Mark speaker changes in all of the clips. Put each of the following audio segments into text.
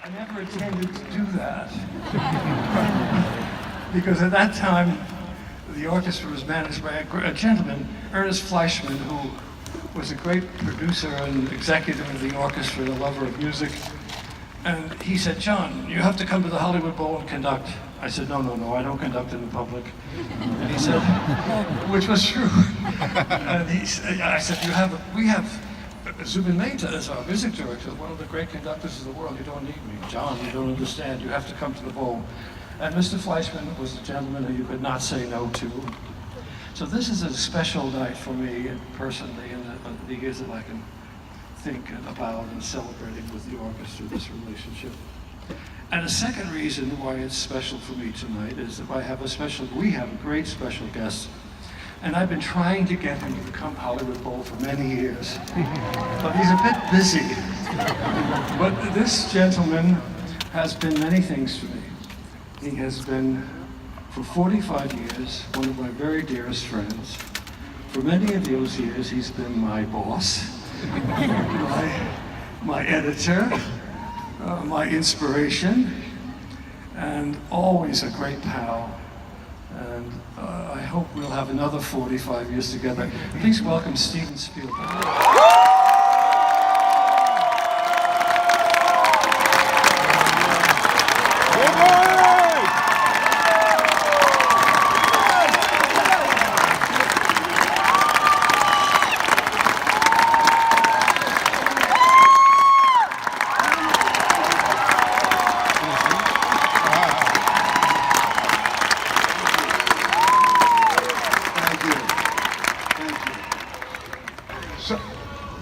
Speaker 1: I never intended to do that. Because at that time, the orchestra was managed by a gentleman, Ernest Fleischman, who was a great producer and executive of the orchestra, a lover of music. And he said, "John, you have to come to the Hollywood Bowl and conduct." I said, no, I don't conduct in the public. And he said, which was true. And I said, we have Zubin Mehta as our music director, one of the great conductors of the world. You don't need me. John, you don't understand. You have to come to the bowl. And Mr. Fleischman was a gentleman who you could not say no to. So this is a special night for me personally, and the years that I can think about and celebrating with the orchestra, this relationship. And a second reason why it's special for me tonight is that we have a great special guest. And I've been trying to get him to come Hollywood Bowl for many years, but he's a bit busy. But this gentleman has been many things to me. He has been, for 45 years, one of my very dearest friends. For many of those years, he's been my boss, my editor, my inspiration, and always a great pal. And I hope we'll have another 45 years together. Please welcome Steven Spielberg.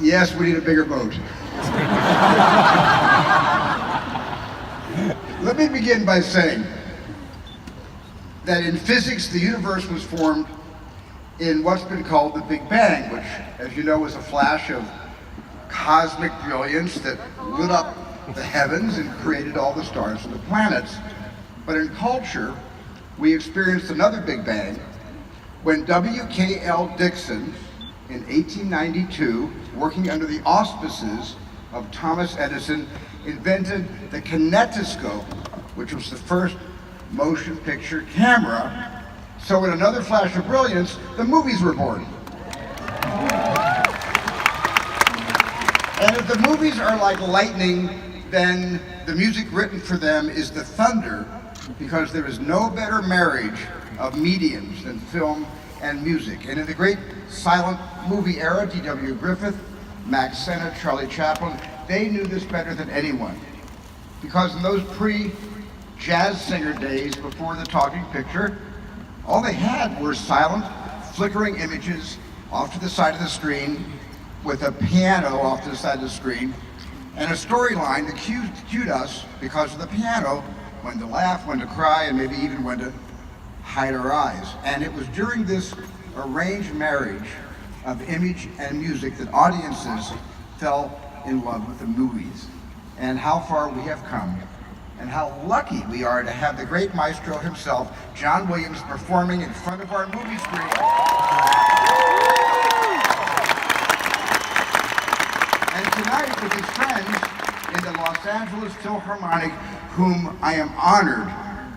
Speaker 2: Yes, we need a bigger boat. Let me begin by saying that in physics, the universe was formed in what's been called the Big Bang, which, as you know, is a flash of cosmic brilliance that lit up the heavens and created all the stars and the planets. But in culture, we experienced another Big Bang when W.K.L. Dixon, in 1892, working under the auspices of Thomas Edison, invented the kinetoscope, which was the first motion picture camera. So in another flash of brilliance, the movies were born. And if the movies are like lightning, then the music written for them is the thunder, because there is no better marriage of mediums than film and music. And in the great silent movie era, D.W. Griffith, Max Sennett, Charlie Chaplin, they knew this better than anyone. Because in those pre-jazz singer days before the talking picture, all they had were silent, flickering images off to the side of the screen with a piano off to the side of the screen and a storyline that cued us, because of the piano, when to laugh, when to cry, and maybe even when to hide our eyes. And it was during this arranged marriage of image and music that audiences fell in love with the movies. And how far we have come, and how lucky we are to have the great maestro himself, John Williams, performing in front of our movie screen. And tonight with his friends in the Los Angeles Philharmonic, whom I am honored,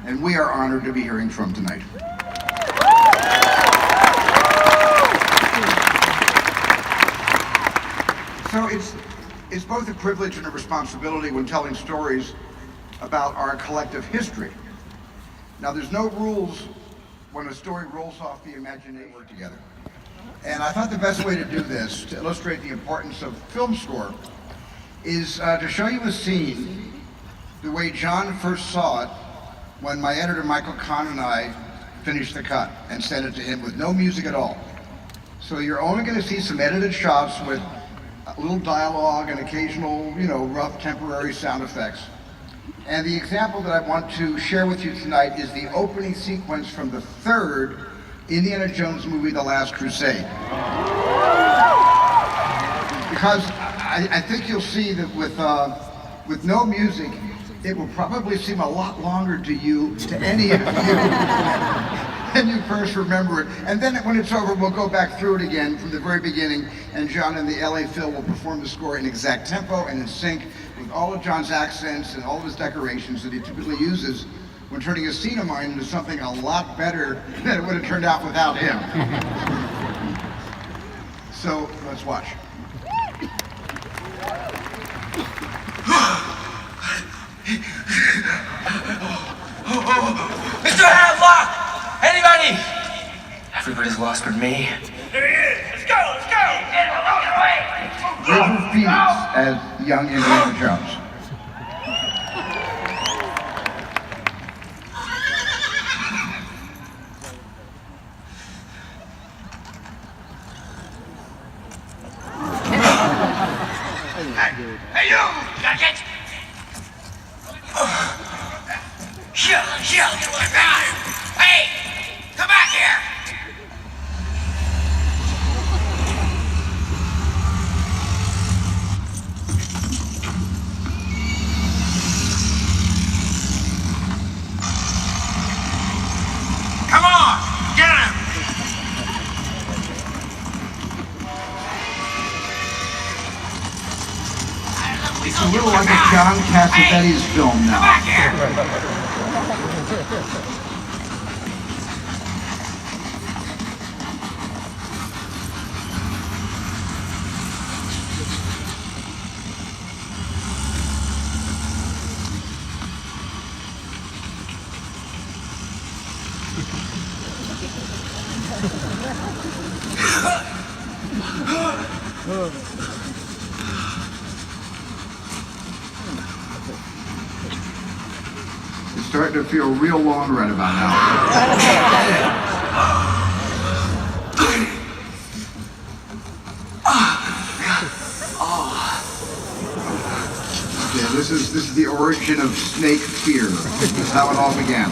Speaker 2: and we are honored to be hearing from tonight. So it's both a privilege and a responsibility when telling stories about our collective history. Now, there's no rules when a story rolls off the imagination. Work together. And I thought the best way to do this, to illustrate the importance of film score, is to show you a scene the way John first saw it when my editor Michael Kahn and I finished the cut and sent it to him with no music at all. So you're only going to see some edited shots with a little dialogue and occasional, rough temporary sound effects. And the example that I want to share with you tonight is the opening sequence from the third Indiana Jones movie, The Last Crusade. Because I think you'll see that with no music, it will probably seem a lot longer to any of you, than you first remember it. And then when it's over, we'll go back through it again from the very beginning, and John and the LA Phil will perform the score in exact tempo and in sync with all of John's accents and all of his decorations that he typically uses when turning a scene of mine into something a lot better than it would have turned out without him. So let's watch.
Speaker 3: Mr. Hadlock! Anybody? Everybody's lost but me. There he is! Let's go! Let's go!
Speaker 2: River Phoenix as young Indiana Jones.
Speaker 3: Hey, you! Got it? Here! Hey! Come back here! Come on! Get him!
Speaker 2: It's a little like a John Cassavetes film now.
Speaker 3: Back here!
Speaker 2: It's starting to feel real long right about now. Okay, this is the origin of snake fear. This is how it all began.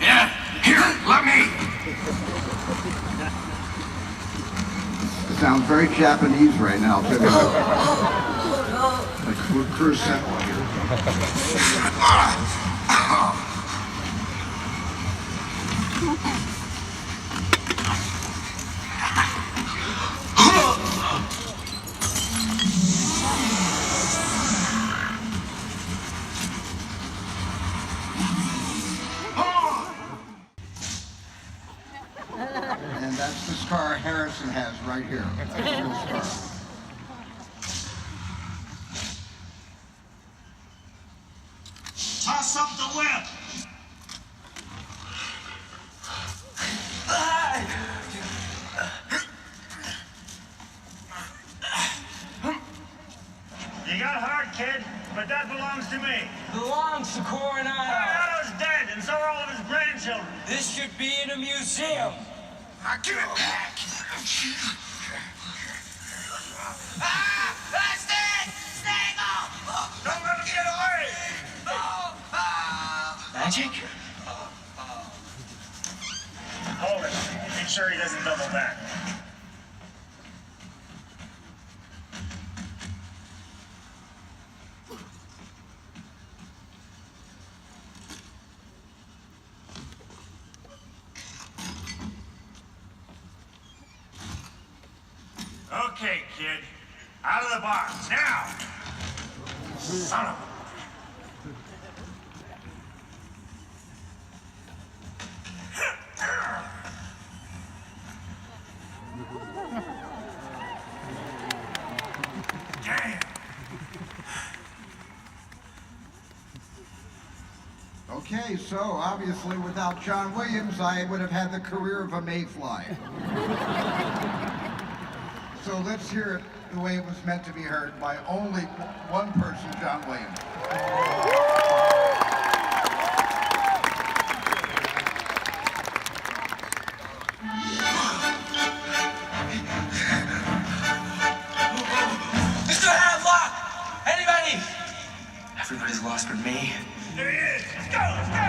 Speaker 3: Yeah, here, let me.
Speaker 2: It sounds very Japanese right now, too. Like we're cruise sentinel here. And that's the scar Harrison has right here. That's the real scar.
Speaker 3: Toss up the whip.
Speaker 4: You got heart, kid, but that belongs to me.
Speaker 3: Belongs to Coronado.
Speaker 4: Coronado's dead, and so are all of his grandchildren.
Speaker 3: This should be in a museum. I give it back. That's it! Stay off!
Speaker 4: Don't let him get away!
Speaker 3: Magic?
Speaker 4: Hold it. Make sure he doesn't double back. Okay, kid. Out of the box, now! Son of a... Damn!
Speaker 2: Okay, so obviously without John Williams, I would have had the career of a mayfly. So let's hear it the way it was meant to be heard by only one person, John Williams.
Speaker 3: Mr. Hadlock! Anybody? Everybody's lost but me.
Speaker 4: There he is! Let's go! Let's go!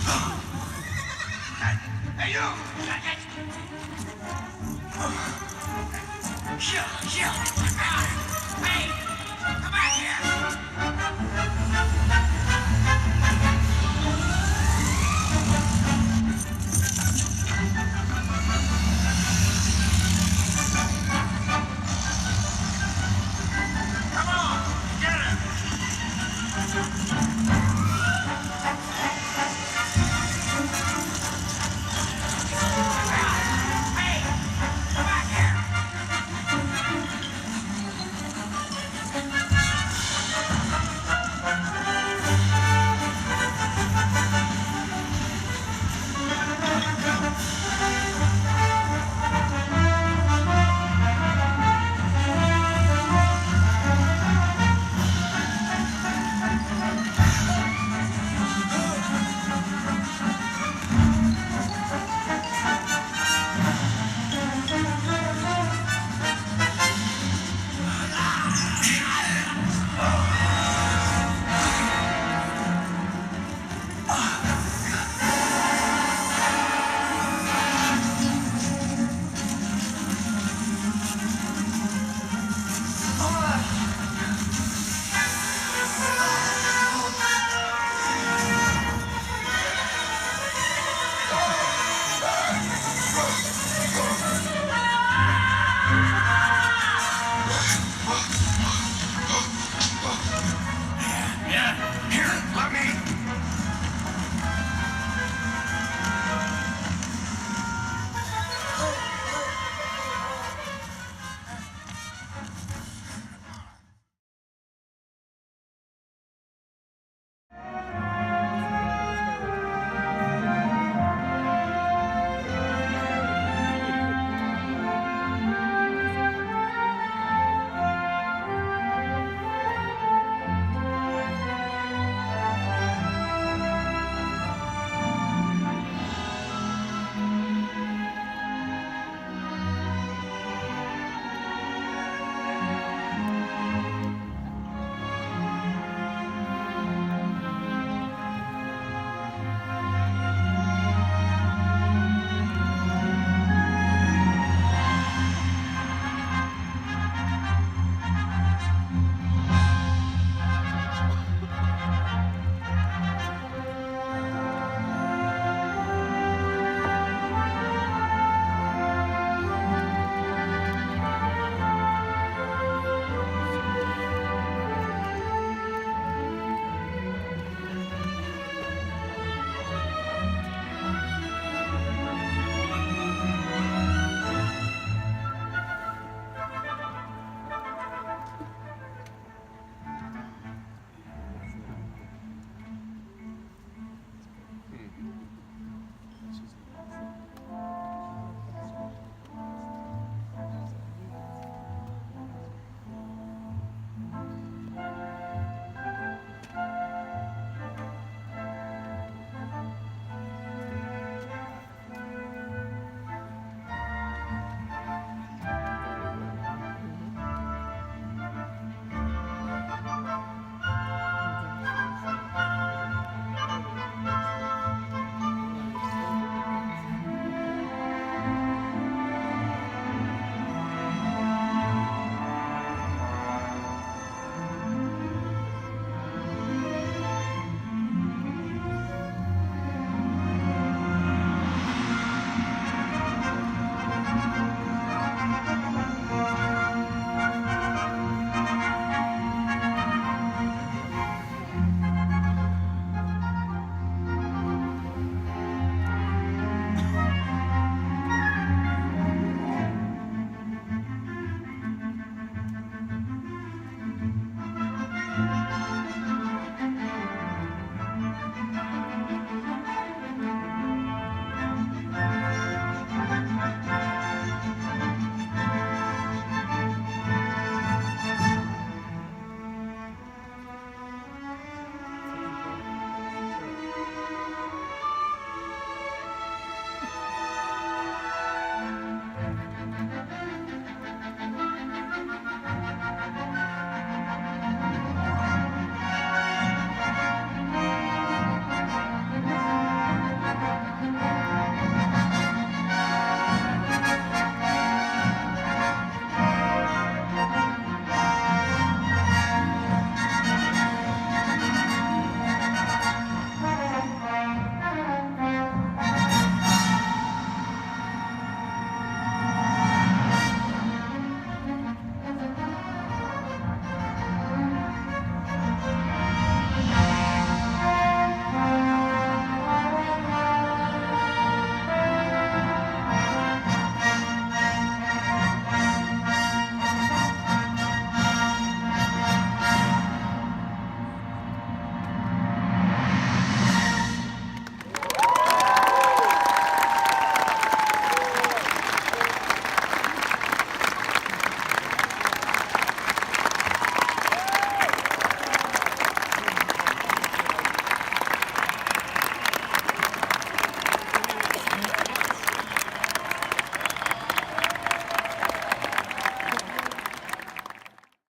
Speaker 4: Hey, you! Shield! Hey! Come back here!